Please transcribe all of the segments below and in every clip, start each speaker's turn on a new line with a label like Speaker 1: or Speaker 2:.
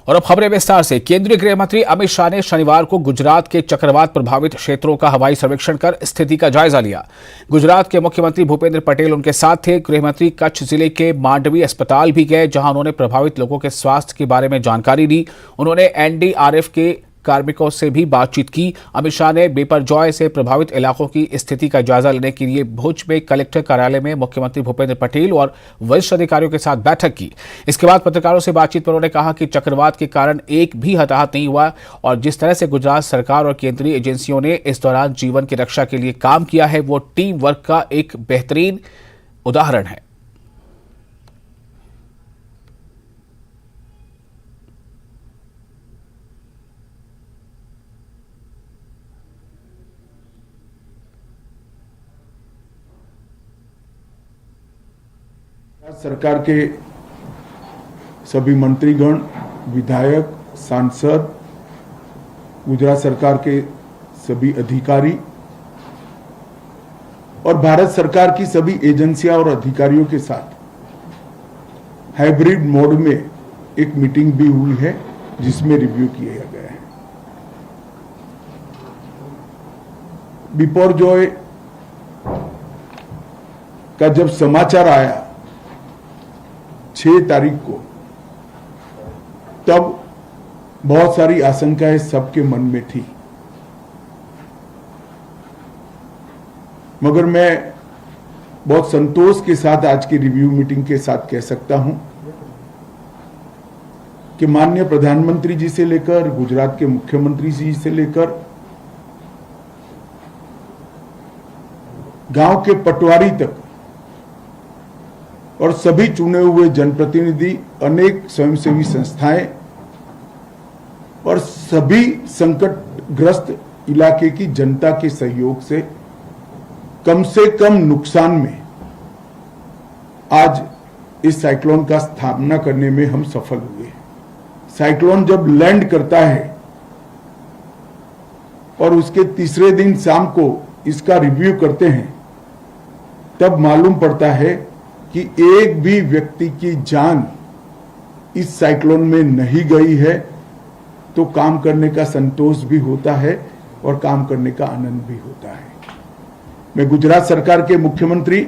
Speaker 1: और अब खबरें विस्तार से। केंद्रीय गृह मंत्री अमित शाह ने शनिवार को गुजरात के चक्रवात प्रभावित क्षेत्रों का हवाई सर्वेक्षण कर स्थिति का जायजा लिया। गुजरात के मुख्यमंत्री भूपेंद्र पटेल उनके साथ थे। गृह मंत्री कच्छ जिले के मांडवी अस्पताल भी गए, जहां उन्होंने प्रभावित लोगों के स्वास्थ्य के बारे में जानकारी ली। उन्होंने एनडीआरएफ के कार्मिकों से भी बातचीत की। अमित शाह ने बिपरजॉय से प्रभावित इलाकों की स्थिति का जायजा लेने के लिए भुज में कलेक्टर कार्यालय में मुख्यमंत्री भूपेंद्र पटेल और वरिष्ठ अधिकारियों के साथ बैठक की। इसके बाद पत्रकारों से बातचीत में उन्होंने कहा कि चक्रवात के कारण एक भी हताहत नहीं हुआ और जिस तरह से गुजरात सरकार और केंद्रीय एजेंसियों ने इस दौरान जीवन की रक्षा के लिए काम किया है, वो टीम वर्क का एक बेहतरीन उदाहरण है।
Speaker 2: सरकार के सभी मंत्रीगण, विधायक, सांसद, गुजरात सरकार के सभी अधिकारी और भारत सरकार की सभी एजेंसियां और अधिकारियों के साथ हाइब्रिड मोड में एक मीटिंग भी हुई है, जिसमें रिव्यू किया गया है। बिपरजॉय का जब समाचार आया 6 तारीख को, तब बहुत सारी आशंकाएं सबके मन में थी, मगर मैं बहुत संतोष के साथ आज की रिव्यू मीटिंग के साथ कह सकता हूं कि माननीय प्रधानमंत्री जी से लेकर गुजरात के मुख्यमंत्री जी से लेकर गांव के पटवारी तक और सभी चुने हुए जनप्रतिनिधि, अनेक स्वयंसेवी संस्थाएं और सभी संकटग्रस्त इलाके की जनता के सहयोग से कम नुकसान में आज इस साइक्लोन का सामना करने में हम सफल हुए। साइक्लोन जब लैंड करता है और उसके तीसरे दिन शाम को इसका रिव्यू करते हैं, तब मालूम पड़ता है कि एक भी व्यक्ति की जान इस साइक्लोन में नहीं गई है, तो काम करने का संतोष भी होता है और काम करने का आनंद भी होता है। मैं गुजरात सरकार के मुख्यमंत्री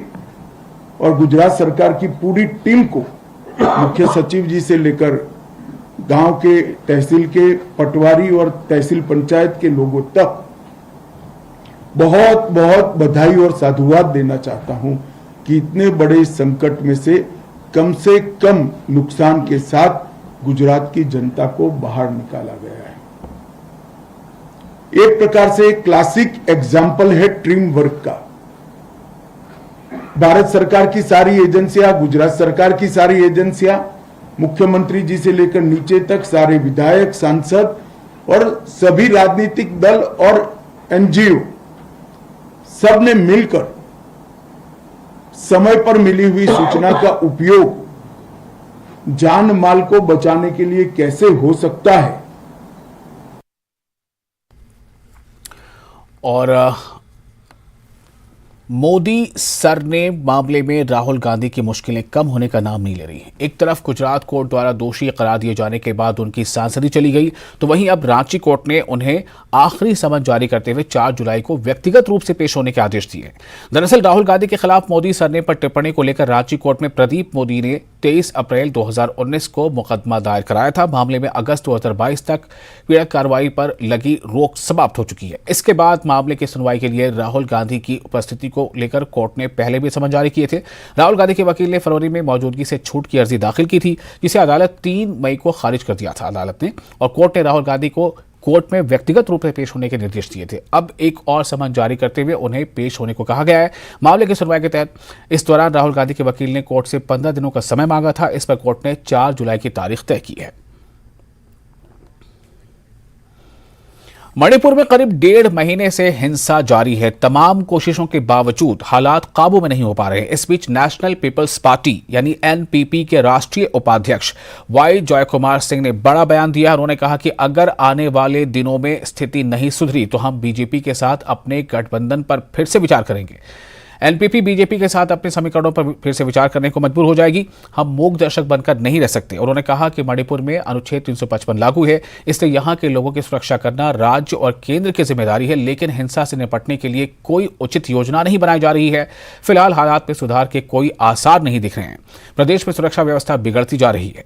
Speaker 2: और गुजरात सरकार की पूरी टीम को, मुख्य सचिव जी से लेकर गांव के, तहसील के पटवारी और तहसील पंचायत के लोगों तक बहुत बहुत बधाई और साधुवाद देना चाहता हूं कि इतने बड़े संकट में से कम नुकसान के साथ गुजरात की जनता को बाहर निकाला गया है। एक प्रकार से क्लासिक एग्जाम्पल है टीम वर्क का। भारत सरकार की सारी एजेंसियां, गुजरात सरकार की सारी एजेंसियां, मुख्यमंत्री जी से लेकर नीचे तक सारे विधायक, सांसद और सभी राजनीतिक दल और एनजीओ, सबने मिलकर समय पर मिली हुई सूचना का उपयोग जान माल को बचाने के लिए कैसे हो सकता है।
Speaker 1: और मोदी सर ने मामले में राहुल गांधी की मुश्किलें कम होने का नाम नहीं ले रही हैं। एक तरफ गुजरात कोर्ट द्वारा दोषी करार दिए जाने के बाद उनकी सांसदी चली गई, तो वहीं अब रांची कोर्ट ने उन्हें आखिरी समन जारी करते हुए 4 जुलाई को व्यक्तिगत रूप से पेश होने के आदेश दिए। दरअसल राहुल गांधी के खिलाफ मोदी सरने पर टिप्पणी को लेकर रांची कोर्ट में प्रदीप मोदी ने 23 अप्रैल 2019 को मुकदमा दायर कराया था। मामले में अगस्त 2022 तक पीड़क कार्रवाई पर लगी रोक समाप्त हो चुकी है। इसके बाद मामले की सुनवाई के लिए राहुल गांधी की उपस्थिति को लेकर कोर्ट ने पहले भी समन जारी किए थे। राहुल गांधी के वकील ने फरवरी में मौजूदगी से छूट की अर्जी दाखिल की थी, जिसे अदालत 3 मई को खारिज कर दिया था अदालत ने, और कोर्ट ने राहुल गांधी को कोर्ट में व्यक्तिगत रूप से पेश होने के निर्देश दिए थे। अब एक और समन जारी करते हुए उन्हें पेश होने को कहा गया है। मामले की सुनवाई के तहत इस दौरान राहुल गांधी के वकील ने कोर्ट से 15 दिनों का समय मांगा था। इस पर कोर्ट ने 4 जुलाई की तारीख तय की है। मणिपुर में करीब 1.5 महीने से हिंसा जारी है। तमाम कोशिशों के बावजूद हालात काबू में नहीं हो पा रहे हैं। इस बीच नेशनल पीपल्स पार्टी यानी एनपीपी के राष्ट्रीय उपाध्यक्ष वाई जयकुमार सिंह ने बड़ा बयान दिया। उन्होंने कहा कि अगर आने वाले दिनों में स्थिति नहीं सुधरी तो हम बीजेपी के साथ अपने गठबंधन पर फिर से विचार करेंगे। एनपीपी बीजेपी के साथ अपने समीकरणों पर फिर से विचार करने को मजबूर हो जाएगी। हम मूक दर्शक बनकर नहीं रह सकते। उन्होंने कहा कि मणिपुर में अनुच्छेद 355 लागू है, इसलिए यहां के लोगों की सुरक्षा करना राज्य और केंद्र की जिम्मेदारी है, लेकिन हिंसा से निपटने के लिए कोई उचित योजना नहीं बनाई जा रही है। फिलहाल हालात में सुधार के कोई आसार नहीं दिख रहे हैं। प्रदेश में सुरक्षा व्यवस्था बिगड़ती जा रही है।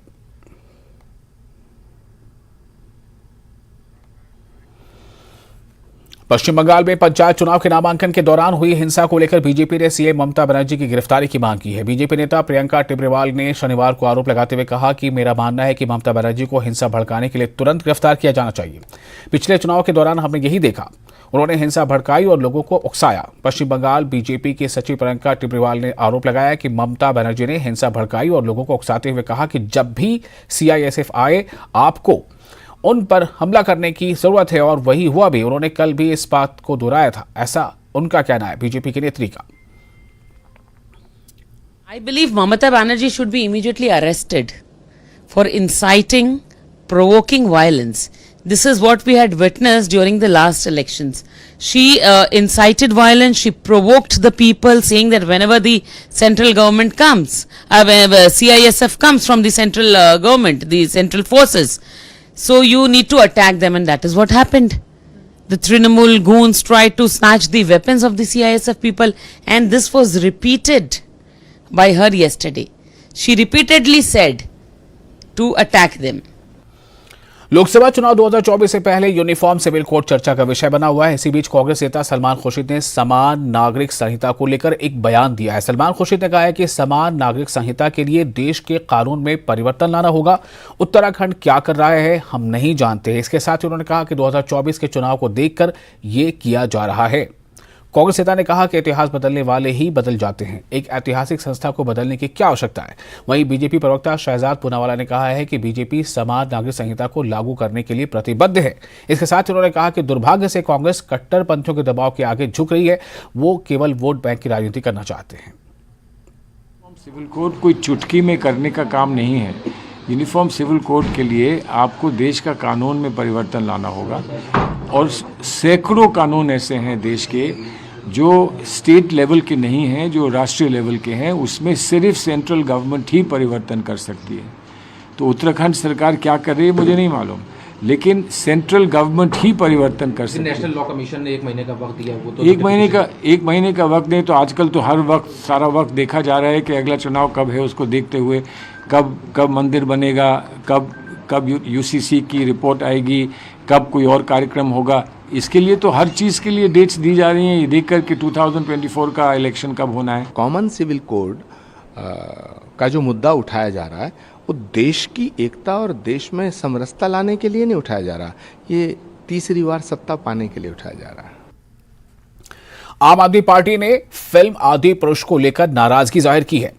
Speaker 1: पश्चिम बंगाल में पंचायत चुनाव के नामांकन के दौरान हुई हिंसा को लेकर बीजेपी ने सीएम ममता बनर्जी की गिरफ्तारी की मांग की है। बीजेपी नेता प्रियंका टिब्रेवाल ने शनिवार को आरोप लगाते हुए कहा कि मेरा मानना है कि ममता बनर्जी को हिंसा भड़काने के लिए तुरंत गिरफ्तार किया जाना चाहिए। पिछले चुनाव के दौरान हमने यही देखा, उन्होंने हिंसा भड़काई और लोगों को उकसाया। पश्चिम बंगाल बीजेपी के सचिव प्रियंका टिब्रेवाल ने आरोप लगाया कि ममता बनर्जी ने हिंसा भड़काई और लोगों को उकसाते हुए कहा कि जब भी सीआईएसएफ आए आपको उन पर हमला करने की जरूरत है, और वही हुआ भी। उन्होंने कल भी इस बात को दोहराया था, ऐसा उनका कहना है बीजेपी के नेत्री का।
Speaker 3: I believe Mamata Banerjee should be immediately arrested for inciting, provoking violence. This is what we had witnessed during the last elections. She incited violence, she provoked the people, saying that whenever the central government comes, whenever CISF comes from the central government, the central forces, so you need to attack them, and that is what happened. The Trinamool goons tried to snatch the weapons of the CISF people, and this was repeated by her yesterday. She repeatedly said to attack them.
Speaker 1: Lok Sabha चुनाव 2024 से पहले uniform civil code चर्चा का विषय बना हुआ है। इसी बीच कांग्रेस नेता सलमान खुर्शीद ने समान नागरिक संहिता को लेकर एक बयान दिया है। सलमान खुर्शीद ने कहा है कि समान नागरिक संहिता के लिए देश के कानून में परिवर्तन लाना होगा। उत्तराखंड क्या कर रहा है हम नहीं जानते। इसके साथ ही उन्होंने कहा कि 2024 के चुनाव को देखकर ये किया जा रहा है। कांग्रेस नेता ने कहा कि इतिहास बदलने वाले ही बदल जाते हैं, एक ऐतिहासिक संस्था को बदलने की क्या आवश्यकता है। वहीं बीजेपी प्रवक्ता शहजाद पूनावाला ने कहा है कि बीजेपी समान नागरिक संहिता को लागू करने के लिए प्रतिबद्ध है। इसके साथ ही उन्होंने कहा कि दुर्भाग्य से कांग्रेस कट्टरपंथियों के दबाव के आगे झुक रही है, वो केवल वोट बैंक की राजनीति करना चाहते हैं।
Speaker 4: सिविल कोड कोई चुटकी में करने का काम नहीं है। यूनिफॉर्म सिविल कोड के लिए आपको देश का कानून में परिवर्तन लाना होगा, और सैकड़ों कानून ऐसे हैं देश के जो स्टेट लेवल के नहीं हैं, जो राष्ट्रीय लेवल के हैं। उसमें सिर्फ सेंट्रल गवर्नमेंट ही परिवर्तन कर सकती है। तो उत्तराखंड सरकार क्या कर रही है मुझे नहीं मालूम, लेकिन सेंट्रल गवर्नमेंट ही परिवर्तन कर सकती है।
Speaker 5: नेशनल लॉ कमीशन ने 1 महीने का वक्त दिया, वो तो
Speaker 4: 1 महीने का वक्त नहीं, तो आजकल तो हर वक्त सारा वक्त देखा जा रहा है कि अगला चुनाव कब है, उसको देखते हुए कब मंदिर बनेगा, कब यूसीसी की रिपोर्ट आएगी, कब कोई और कार्यक्रम होगा। इसके लिए तो हर चीज़ के लिए डेट्स दी जा रही हैं, ये देख कर कि 2024 का इलेक्शन कब होना है।
Speaker 6: कॉमन सिविल कोड का जो मुद्दा उठाया जा रहा है वो देश की एकता और देश में समरसता लाने के लिए नहीं उठाया जा रहा, ये तीसरी बार सत्ता पाने के लिए उठाया जा रहा है।
Speaker 1: आम आदमी पार्टी ने फिल्म आदि पुरुष को लेकर नाराजगी जाहिर की है।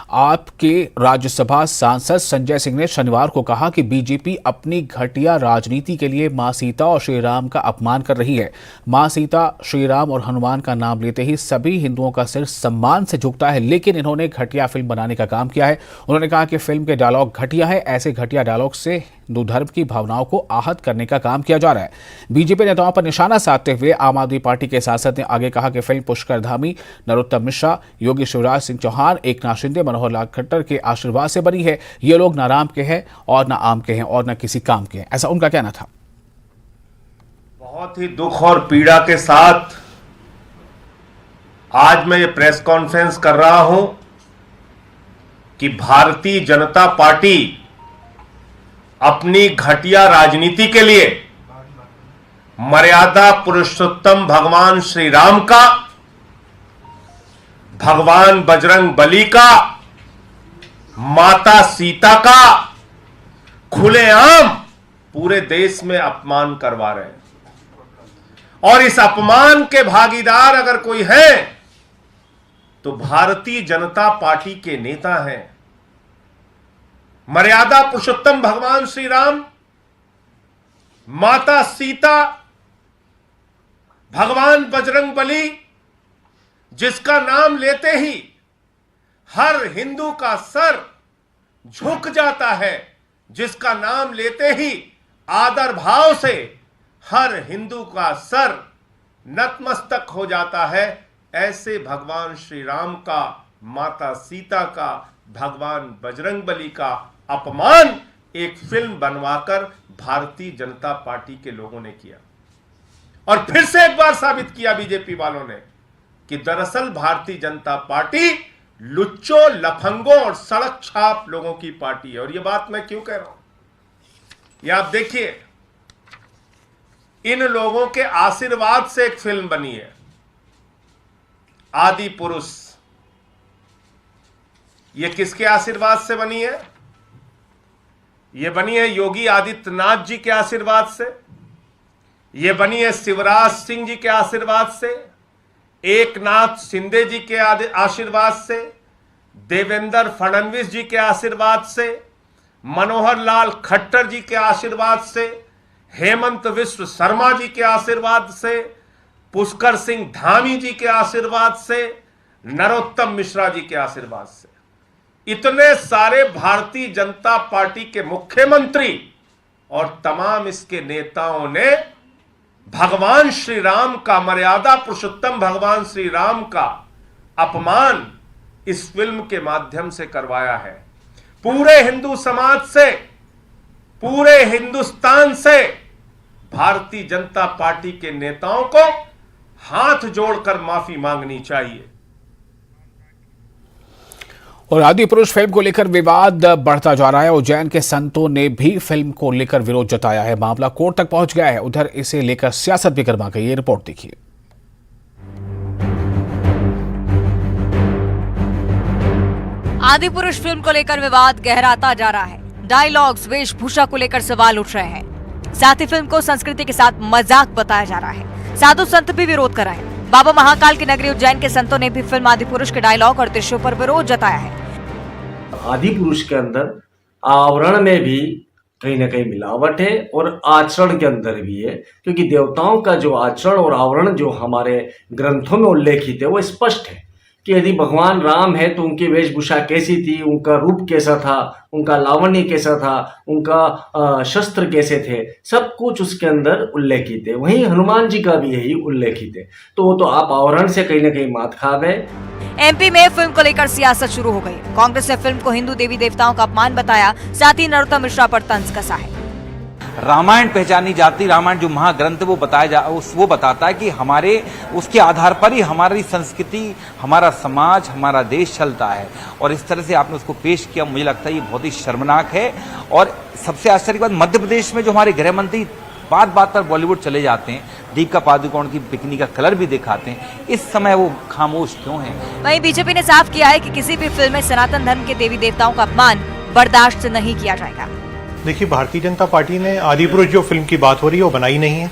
Speaker 1: आपके राज्यसभा सांसद संजय सिंह ने शनिवार को कहा कि बीजेपी अपनी घटिया राजनीति के लिए मां सीता और श्री राम का अपमान कर रही है। मां सीता, श्री राम और हनुमान का नाम लेते ही सभी हिंदुओं का सिर सम्मान से झुकता है, लेकिन इन्होंने घटिया फिल्म बनाने का काम किया है। उन्होंने कहा कि फिल्म के डायलॉग घटिया है, ऐसे घटिया डायलॉग से हिंदू धर्म की भावनाओं को आहत करने का काम किया जा रहा है। बीजेपी नेताओं पर निशाना साधते हुए आम आदमी पार्टी के सांसद ने आगे कहा कि फिल्म पुष्कर धामी, नरोत्तम मिश्रा, योगी शिवराज सिंह चौहान, एकनाथ शिंदे, मनोहर लाल खट्टर के आशीर्वाद से बनी है। ये लोग ना राम के हैं और ना आम के हैं और ना किसी काम के हैं, ऐसा उनका कहना था।
Speaker 7: बहुत ही दुख और पीड़ा के साथ आज मैं ये प्रेस कॉन्फ्रेंस कर रहा हूं कि भारतीय जनता पार्टी अपनी घटिया राजनीति के लिए मर्यादा पुरुषोत्तम भगवान श्री राम का, भगवान बजरंग बली का, माता सीता का खुलेआम पूरे देश में अपमान करवा रहे हैं। और इस अपमान के भागीदार अगर कोई है तो भारतीय जनता पार्टी के नेता हैं। मर्यादा पुरुषोत्तम भगवान श्री राम, माता सीता, भगवान बजरंग बली, जिसका नाम लेते ही हर हिंदू का सर झुक जाता है, जिसका नाम लेते ही आदर भाव से हर हिंदू का सर नतमस्तक हो जाता है, ऐसे भगवान श्री राम का, माता सीता का, भगवान बजरंगबली का अपमान एक फिल्म बनवाकर भारतीय जनता पार्टी के लोगों ने किया। और फिर से एक बार साबित किया बीजेपी वालों ने कि दरअसल भारतीय जनता पार्टी लुच्चों, लफंगों और सड़क छाप लोगों की पार्टी है। और यह बात मैं क्यों कह रहा हूं, यह आप देखिए, इन लोगों के आशीर्वाद से एक फिल्म बनी है, आदि पुरुष। यह किसके आशीर्वाद से बनी है? यह बनी है योगी आदित्यनाथ जी के आशीर्वाद से, यह बनी है शिवराज सिंह जी के आशीर्वाद से, एकनाथ शिंदे जी के आशीर्वाद से, देवेंद्र फडणवीस जी के आशीर्वाद से, मनोहर लाल खट्टर जी के आशीर्वाद से, हेमंत विश्व शर्मा जी के आशीर्वाद से, पुष्कर सिंह धामी जी के आशीर्वाद से, नरोत्तम मिश्रा जी के आशीर्वाद से। इतने सारे भारतीय जनता पार्टी के मुख्यमंत्री और तमाम इसके नेताओं ने भगवान श्री राम का, मर्यादा पुरुषोत्तम भगवान श्री राम का अपमान इस फिल्म के माध्यम से करवाया है। पूरे हिंदू समाज से, पूरे हिंदुस्तान से भारतीय जनता पार्टी के नेताओं को हाथ जोड़कर माफी मांगनी चाहिए।
Speaker 1: और आदि पुरुष फिल्म को लेकर विवाद बढ़ता जा रहा है। उज्जैन के संतों ने भी फिल्म को लेकर विरोध जताया है। मामला कोर्ट तक पहुंच गया है। उधर इसे लेकर सियासत भी गर्मा गई। ये रिपोर्ट देखिए।
Speaker 8: आदि पुरुष फिल्म को लेकर विवाद गहराता जा रहा है। डायलॉग्स, वेशभूषा को लेकर सवाल उठ रहे हैं। साथ ही फिल्म को संस्कृति के साथ मजाक बताया जा रहा है। साधु संत भी विरोध कर रहे हैं। बाबा महाकाल की नगरी उज्जैन के संतों ने भी फिल्म आदि पुरुष के डायलॉग और दृश्यों पर विरोध जताया है।
Speaker 9: आदि पुरुष के अंदर आवरण में भी कहीं ना कहीं मिलावट है और आचरण के अंदर भी है, क्योंकि देवताओं का जो आचरण और आवरण जो हमारे ग्रंथों में उल्लेखित है वो स्पष्ट है कि यदि भगवान राम है तो उनकी वेशभूषा कैसी थी, उनका रूप कैसा था, उनका लावण्य कैसा था, उनका शस्त्र कैसे थे, सब कुछ उसके अंदर उल्लेखित है। वहीं हनुमान जी का भी यही उल्लेखित है। तो वो तो आप आवरण से कहीं ना कहीं मात खा गए।
Speaker 8: एमपी में फिल्म को लेकर सियासत शुरू हो गई। कांग्रेस ने फिल्म को हिंदू देवी देवताओं का अपमान बताया। साथ ही नरोत्तम मिश्रा पर तंज कसा है।
Speaker 10: रामायण पहचानी जाती, रामायण जो महाग्रंथ वो वो बताता है कि हमारे उसके आधार पर ही हमारी संस्कृति, हमारा समाज, हमारा देश चलता है। और इस तरह से आपने उसको पेश किया, मुझे लगता है ये बहुत ही शर्मनाक है। और सबसे आश्चर्य की बात, मध्य प्रदेश में जो हमारे गृह मंत्री बात बात पर बॉलीवुड चले जाते हैं, दीपिका पादुकोण की बिकनी का कलर भी दिखाते हैं, इस समय वो खामोश क्यों हैं?
Speaker 8: वहीं बीजेपी ने साफ किया है कि किसी भी फिल्म में सनातन धर्म के देवी देवताओं का अपमान बर्दाश्त नहीं किया जाएगा।
Speaker 11: देखिए, भारतीय जनता पार्टी ने आदि पुरुष जो फिल्म की बात हो रही है वो बनाई नहीं है,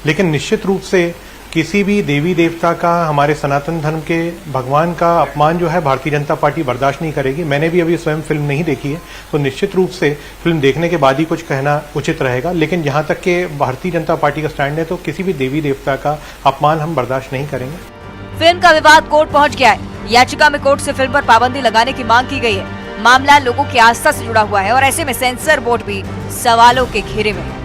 Speaker 11: लेकिन निश्चित रूप से किसी भी देवी देवता का, हमारे सनातन धर्म के भगवान का अपमान जो है भारतीय जनता पार्टी बर्दाश्त नहीं करेगी। मैंने भी अभी स्वयं फिल्म नहीं देखी है, तो निश्चित रूप से फिल्म देखने के बाद ही कुछ कहना उचित रहेगा। लेकिन जहां तक के भारतीय जनता पार्टी का स्टैंड है, तो किसी भी देवी देवता का अपमान हम बर्दाश्त नहीं करेंगे।
Speaker 8: फिल्म का विवाद कोर्ट पहुंच गया है। याचिका में कोर्ट से फिल्म पर पाबंदी लगाने की मांग की गई है। मामला लोगों की आस्था से जुड़ा हुआ है और ऐसे में सेंसर बोर्ड भी सवालों के घेरे में है।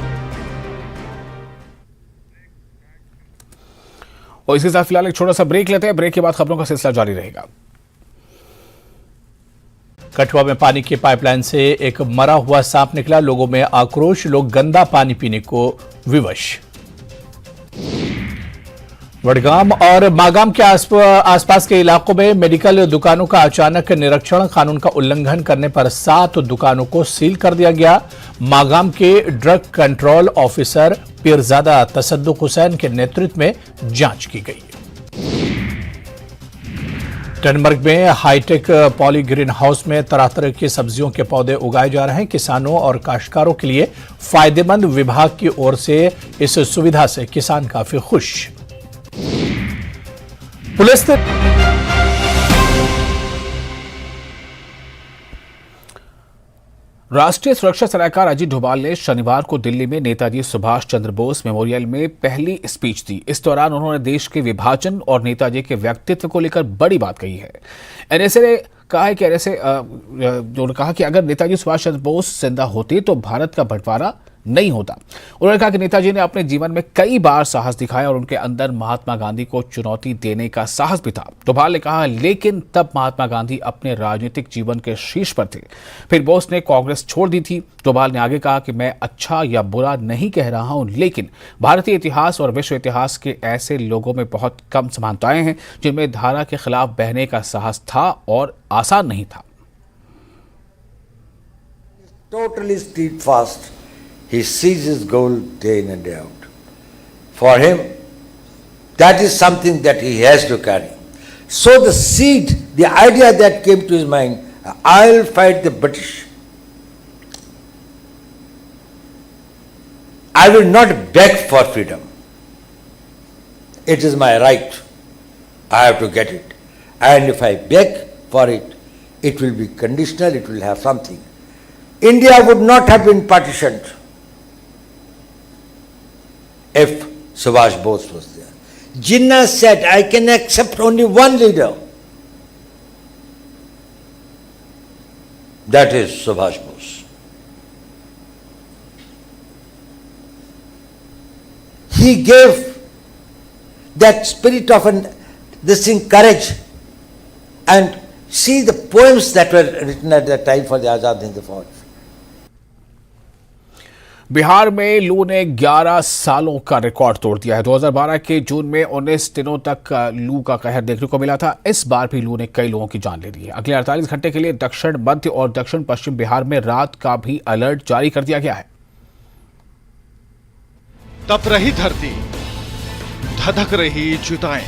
Speaker 1: और इसके साथ फिलहाल एक छोटा सा ब्रेक लेते हैं। ब्रेक के बाद खबरों का सिलसिला जारी रहेगा।
Speaker 12: कठुआ में पानी की पाइपलाइन से एक मरा हुआ सांप निकला। लोगों में आक्रोश, लोग गंदा पानी पीने को विवश। वडगाम और मागाम के आसपास के इलाकों में मेडिकल दुकानों का अचानक निरीक्षण। कानून का उल्लंघन करने पर 7 दुकानों को सील कर दिया गया। मागाम के drug control officer Pirzada Tasadduq Hussain के नेतृत्व में जांच की गई। टनबर्ग में हाईटेक पॉली ग्रीन हाउस में तरह तरह की सब्जियों के पौधे उगाए जा रहे हैं। किसानों और काश्तकारों के लिए फायदेमंद। विभाग की ओर से इस सुविधा से किसान काफी खुश। पुलिस ने राष्ट्रीय सुरक्षा सलाहकार अजीत डोभाल ने शनिवार को दिल्ली में नेताजी सुभाष चंद्र बोस मेमोरियल में पहली स्पीच दी। इस दौरान उन्होंने देश के विभाजन और नेताजी के व्यक्तित्व को लेकर बड़ी बात कही है। एनएसए ने कहा है कि अगर नेताजी सुभाष चंद्र बोस जिंदा होते तो भारत का बंटवारा
Speaker 1: नहीं होता। उन्होंने कहा कि नेताजी ने अपने जीवन में कई बार साहस दिखाया और उनके अंदर महात्मा गांधी को चुनौती देने का साहस भी था। डोभाल ने कहा, लेकिन तब महात्मा गांधी अपने राजनीतिक जीवन के शीर्ष पर थे। फिर बोस ने कांग्रेस छोड़ दी थी। डोभाल ने आगे कहा कि मैं अच्छा या बुरा नहीं कह रहा हूं, लेकिन भारतीय इतिहास और विश्व इतिहास के ऐसे लोगों में बहुत कम समानताएं हैं जिनमें धारा के खिलाफ बहने का साहस था और आसान नहीं था।
Speaker 13: Totally steadfast. He sees his goal day in and day out. For him, that is something that he has to carry. So the seed, the idea that came to his mind, I'll fight the British. I will not beg for freedom. It is my right. I have to get it. And if I beg for it, it will be conditional, it will have something. India would not have been partitioned if Subhash Bose was there. Jinnah said, I can accept only one leader. That is Subhash Bose. He gave that spirit of this thing, courage. And see the poems that were written at that time for the Azad Hind Fauj.
Speaker 1: Bihar में लू ने 11 सालों का record तोड़ दिया है। 2012 के जून में 19 दिनों तक लू का कहर देखने को मिला था। इस बार भी लू ने कई लोगों की जान ले ली है। अगले 48 घंटे के लिए दक्षिण मध्य और दक्षिण पश्चिम बिहार में रात का भी अलर्ट जारी कर दिया गया है।
Speaker 14: तप रही धरती, धधक रही चिताएं,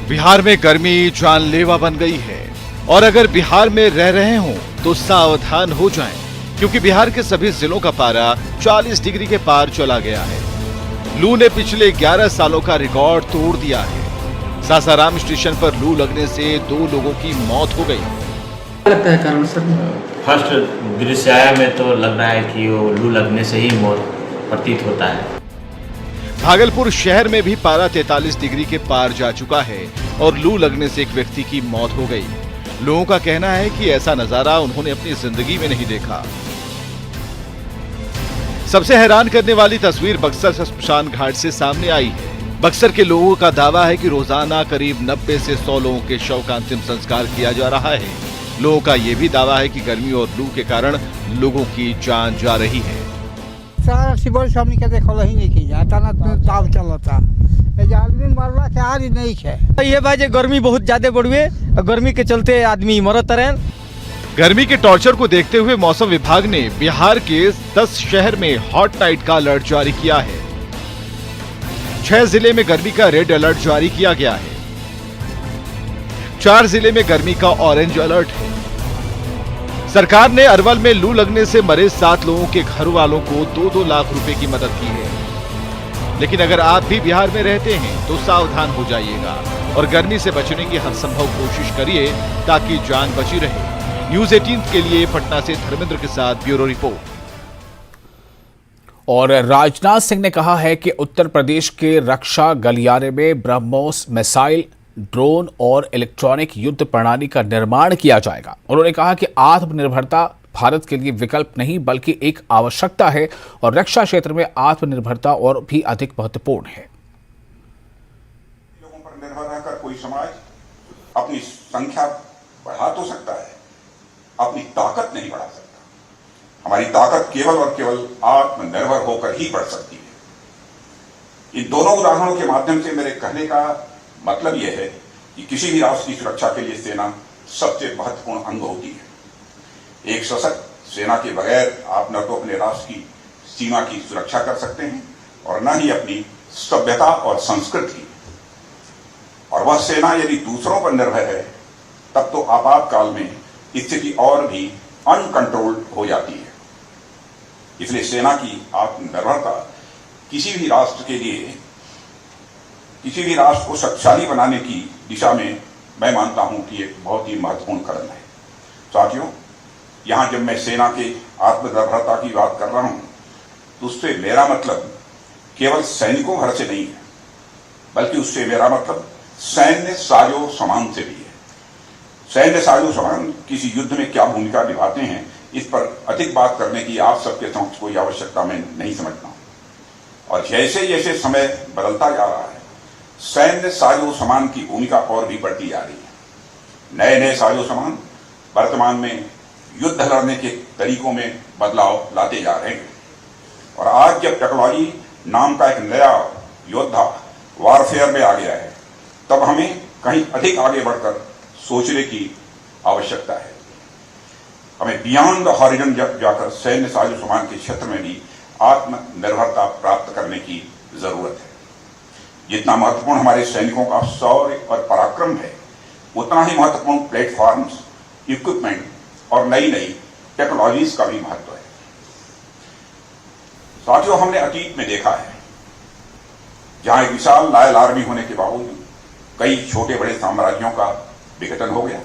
Speaker 14: बिहार में गर्मी जानलेवा बन गई है। और अगर बिहार में रह रहे हो तो सावधान हो जाएं, क्योंकि बिहार के सभी जिलों का पारा 40 डिग्री के पार चला गया है। लू ने पिछले 11 सालों का रिकॉर्ड तोड़ दिया है। सासाराम स्टेशन पर लू लगने से 2 लोगों की मौत हो गई।
Speaker 5: क्या लगता है कारण सर?
Speaker 15: फर्स्ट दृश्य में तो लग रहा है कि वो लू लगने से ही मौत प्रतीत होता है।
Speaker 14: भागलपुर शहर में भी पारा 43 डिग्री के पार जा चुका है और लू लगने से एक व्यक्ति की मौत हो गई। लोगों का कहना है कि ऐसा नजारा उन्होंने अपनी जिंदगी में नहीं देखा। सबसे हैरान करने वाली तस्वीर बक्सर शमशान घाट से सामने आई है। बक्सर के लोगों का दावा है कि रोजाना करीब 90 से 100 लोगों के शव का अंतिम संस्कार किया जा रहा है। लोगों का यह भी दावा है कि गर्मी और लू के कारण लोगों की जान जा रही है।
Speaker 16: सारा सिबल सामने के देखल ही नहीं की जाता ना ताव चलता आदमी मरला के आ रही नहीं है।
Speaker 17: ये बात गर्मी बहुत ज्यादा बढ़ुए, गर्मी के चलते आदमी मरत रहे।
Speaker 14: गर्मी के टॉर्चर को देखते हुए मौसम विभाग ने बिहार के 10 शहर में हॉट नाइट का अलर्ट जारी किया है। 6 जिले में गर्मी का रेड अलर्ट जारी किया गया है। 4 जिले में गर्मी का ऑरेंज अलर्ट है। सरकार ने अरवल में लू लगने से मरे 7 लोगों के घर वालों को 2-2 लाख रुपए की मदद की है। लेकिन अगर आप भी बिहार में रहते हैं तो सावधान हो जाइएगा और गर्मी से बचने की हर संभव कोशिश करिए ताकि जान बची रहे। न्यूज़ 18 के लिए पटना से धर्मेंद्र के साथ ब्यूरो रिपोर्ट।
Speaker 1: और राजनाथ सिंह ने कहा है कि उत्तर प्रदेश के रक्षा गलियारे में ब्रह्मोस मिसाइल, ड्रोन और इलेक्ट्रॉनिक युद्ध प्रणाली का निर्माण किया जाएगा। उन्होंने कहा कि आत्मनिर्भरता भारत के लिए विकल्प नहीं बल्कि एक आवश्यकता है और रक्षा क्षेत्र में आत्मनिर्भरता और भी अधिक महत्वपूर्ण है।
Speaker 18: लोगों पर निर्भर रहकर कोई समाज अपनी संख्या बढ़ा तो सकता है, अपनी ताकत नहीं बढ़ा सकता। हमारी ताकत केवल और केवल आत्मनिर्भर होकर ही बढ़ सकती है। इन दोनों उदाहरणों के माध्यम से मेरे कहने का मतलब यह है कि किसी भी राष्ट्र की सुरक्षा के लिए सेना सबसे महत्वपूर्ण अंग होती है। एक सशक्त सेना के बगैर आप न तो अपने राष्ट्र की सीमा की सुरक्षा कर सकते हैं और न ही अपनी सभ्यता और संस्कृति। और वह सेना यदि दूसरों पर निर्भर है तब तो आपातकाल में स्थिति और भी अनकंट्रोल्ड हो जाती है। इसलिए सेना की आत्मनिर्भरता किसी भी राष्ट्र के लिए, किसी भी राष्ट्र को शक्तिशाली बनाने की दिशा में मैं मानता हूं कि एक बहुत ही महत्वपूर्ण कदम है। साथियों, यहां जब मैं सेना के आत्मनिर्भरता की बात कर रहा हूं तो उससे मेरा मतलब केवल सैनिकों भर से नहीं है, बल्कि उससे मेरा मतलब सैन्य साजो सामान से भी है। सैन्य साजो सामान किसी युद्ध में क्या भूमिका निभाते हैं इस पर अधिक बात करने की आप सबके समक्ष कोई आवश्यकता मैं नहीं समझता हूं। और जैसे जैसे समय बदलता जा रहा है, सैन्य साजो सामान की भूमिका और भी बढ़ती जा रही है। नए नए साजो सामान वर्तमान में युद्ध लड़ने के तरीकों में बदलाव लाते जा रहे हैं। और आज जब टेक्नोलॉजी नाम का एक नया योद्धा वारफेयर में आ गया है, तब हमें कहीं अधिक आगे बढ़कर सोचने की आवश्यकता है। हमें बियॉन्ड द हॉरिजन जाकर सैन्य साजो सामान के क्षेत्र में भी आत्मनिर्भरता प्राप्त करने की जरूरत है। जितना महत्वपूर्ण हमारे सैनिकों का शौर्य और पराक्रम है, उतना ही महत्वपूर्ण प्लेटफॉर्म्स, इक्विपमेंट और नई नई टेक्नोलॉजीज का भी महत्व है। साथियों, हमने अतीत में देखा है जहां एक विशाल लॉयल आर्मी होने के बावजूद कई छोटे बड़े साम्राज्यों का विघटन हो गया।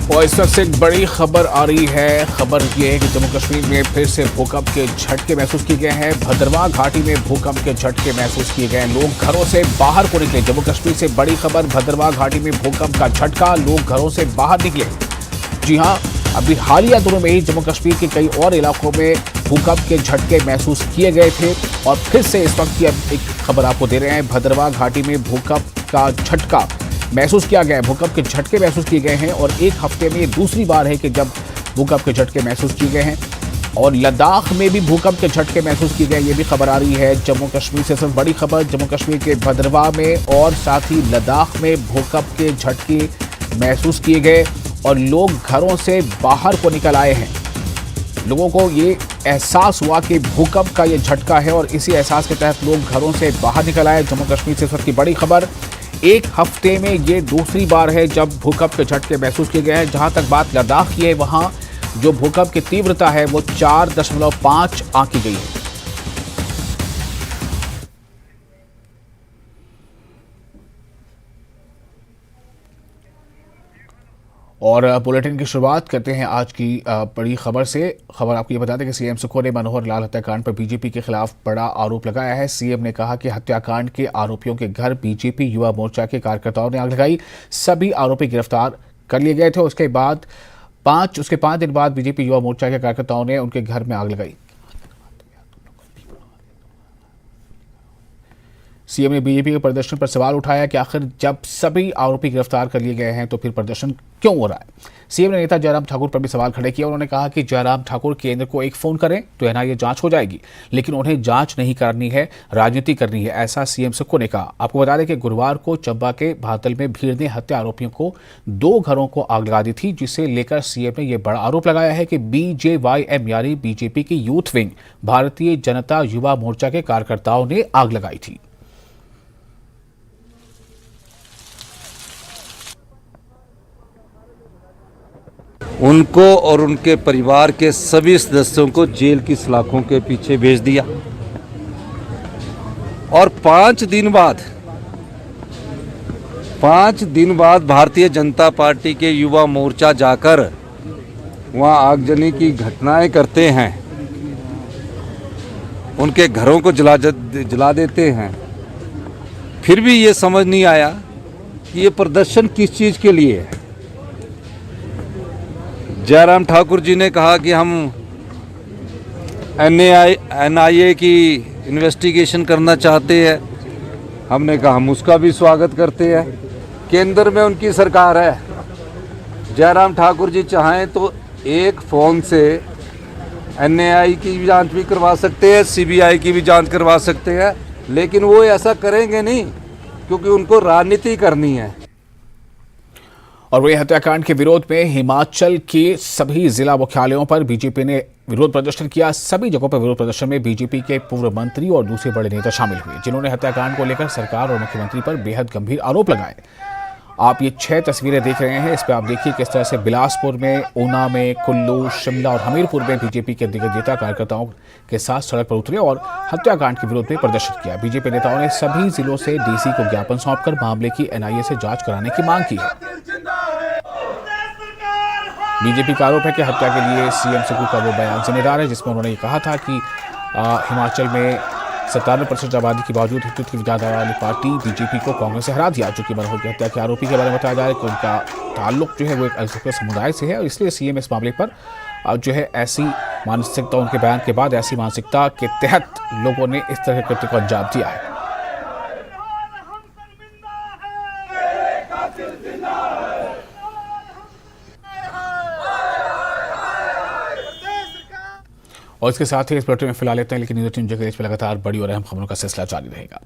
Speaker 1: और इस वक्त से एक बड़ी खबर आ रही है। खबर ये है कि जम्मू कश्मीर में फिर से भूकंप के झटके महसूस किए गए हैं। भद्रवाह घाटी में भूकंप के झटके महसूस किए गए। लोग घरों से बाहर को निकले। जम्मू कश्मीर से बड़ी खबर, भद्रवाह घाटी में भूकंप का झटका, लोग घरों से बाहर निकले। जी हां, अभी हालिया दिनों में ही जम्मू कश्मीर के कई और इलाकों में भूकंप के झटके महसूस किए गए थे और फिर से इस वक्त की अब एक खबर आपको दे रहे हैं। भद्रवाह घाटी में भूकंप का झटका महसूस किया गया है। भूकंप के झटके महसूस किए गए हैं और एक हफ्ते में ये दूसरी बार है कि जब भूकंप के झटके महसूस किए गए हैं। और लद्दाख में भी भूकंप के झटके महसूस किए गए, ये भी खबर आ रही है। जम्मू कश्मीर से सिर्फ बड़ी खबर, जम्मू कश्मीर के भद्रवाह में और साथ ही लद्दाख में भूकंप के झटके महसूस किए गए और लोग घरों से बाहर को निकल आए हैं। लोगों को ये एहसास हुआ कि भूकंप का ये झटका है और इसी एहसास के तहत लोग घरों से बाहर निकल आए। जम्मू कश्मीर से सिर्फ की बड़ी खबर, एक हफ्ते में ये दूसरी बार है जब भूकंप के झटके महसूस किए गए हैं। जहां तक बात लद्दाख की है, वहां जो भूकंप की तीव्रता है वो 4.5 आंकी गई है। और बुलेटिन की शुरुआत करते हैं आज की बड़ी खबर से। खबर आपको ये बता दें कि सीएम सुखो ने मनोहर लाल हत्याकांड पर बीजेपी के खिलाफ बड़ा आरोप लगाया है। सीएम ने कहा कि हत्याकांड के आरोपियों के घर बीजेपी युवा मोर्चा के कार्यकर्ताओं ने आग लगाई। सभी आरोपी गिरफ्तार कर लिए गए थे। उसके 5 दिन बाद बीजेपी युवा मोर्चा के कार्यकर्ताओं ने उनके घर में आग लगाई। सीएम ने बीजेपी के प्रदर्शन पर सवाल उठाया कि आखिर जब सभी आरोपी गिरफ्तार कर लिए गए हैं तो फिर प्रदर्शन क्यों हो रहा है। सीएम ने नेता जयराम ठाकुर पर भी सवाल खड़े किए। उन्होंने कहा कि जयराम ठाकुर केंद्र को एक फोन करें तो एनआईए जांच हो जाएगी, लेकिन उन्हें जांच नहीं करनी है, राजनीति करनी है, ऐसा सीएम सुक्खू ने कहा। आपको बता दें कि गुरुवार को चंबा के भातल में भीड़ ने हत्या आरोपियों को 2 घरों को आग लगा दी थी, जिसे लेकर सीएम ने यह बड़ा आरोप लगाया है कि BJYM यानी बीजेपी की यूथ विंग भारतीय जनता युवा मोर्चा के कार्यकर्ताओं ने आग लगाई थी।
Speaker 10: उनको और उनके परिवार के सभी सदस्यों को जेल की सलाखों के पीछे भेज दिया और 5 दिन बाद भारतीय जनता पार्टी के युवा मोर्चा जाकर वहां आगजनी की घटनाएं करते हैं, उनके घरों को जला देते हैं। फिर भी ये समझ नहीं आया कि ये प्रदर्शन किस चीज़ के लिए है। जयराम ठाकुर जी ने कहा कि हम एनआईए की इन्वेस्टिगेशन करना चाहते हैं। हमने कहा हम उसका भी स्वागत करते हैं। केंद्र में उनकी सरकार है। जयराम ठाकुर जी चाहें तो एक फ़ोन से एनआईए की भी जांच भी करवा सकते हैं, सीबीआई की भी जांच करवा सकते हैं, लेकिन वो ऐसा करेंगे नहीं क्योंकि उनको राजनीति करनी है।
Speaker 1: और वही हत्याकांड के विरोध में हिमाचल के सभी जिला मुख्यालयों पर बीजेपी ने विरोध प्रदर्शन किया। सभी जगहों पर विरोध प्रदर्शन में बीजेपी के पूर्व मंत्री और दूसरे बड़े नेता शामिल हुए, जिन्होंने हत्याकांड को लेकर सरकार और मुख्यमंत्री पर बेहद गंभीर आरोप लगाए। आप ये 6 तस्वीरें देख रहे हैं, इस पर आप देखिए किस तरह से बिलासपुर में, ऊना में, कुल्लू, शिमला और हमीरपुर में बीजेपी के दिग्गज नेता कार्यकर्ताओं के साथ सड़क पर उतरे और हत्याकांड के विरोध में प्रदर्शन किया। बीजेपी नेताओं ने सभी जिलों से डीसी को ज्ञापन सौंपकर मामले की एनआईए से जांच कराने की मांग की है। बीजेपी का आरोप है कि हत्या के लिए सीएम सुक्खू का वो बयान जिम्मेदार है, जिसमें उन्होंने कहा था कि हिमाचल में 97% आबादी के बावजूद हिंदुत्व की ज्यादा वाली पार्टी बीजेपी को कांग्रेस से हरा दिया। जो कि मनोहर की हत्या के आरोपी के बारे में बताया जा रहा है कि उनका ताल्लुक जो है वो एक अल्पसंख्यक समुदाय से है और इसलिए सीएम इस मामले पर जो है ऐसी मानसिकता, उनके बयान के बाद ऐसी मानसिकता के तहत लोगों ने इस तरह के कृत्य को अंजाम दिया है। और इसके साथ ही इस बुलेटिन में फिलहाल लेते हैं, लेकिन न्यूज़ 18 जगह इस पर लगातार बड़ी और अहम खबरों का सिलसिला जारी रहेगा।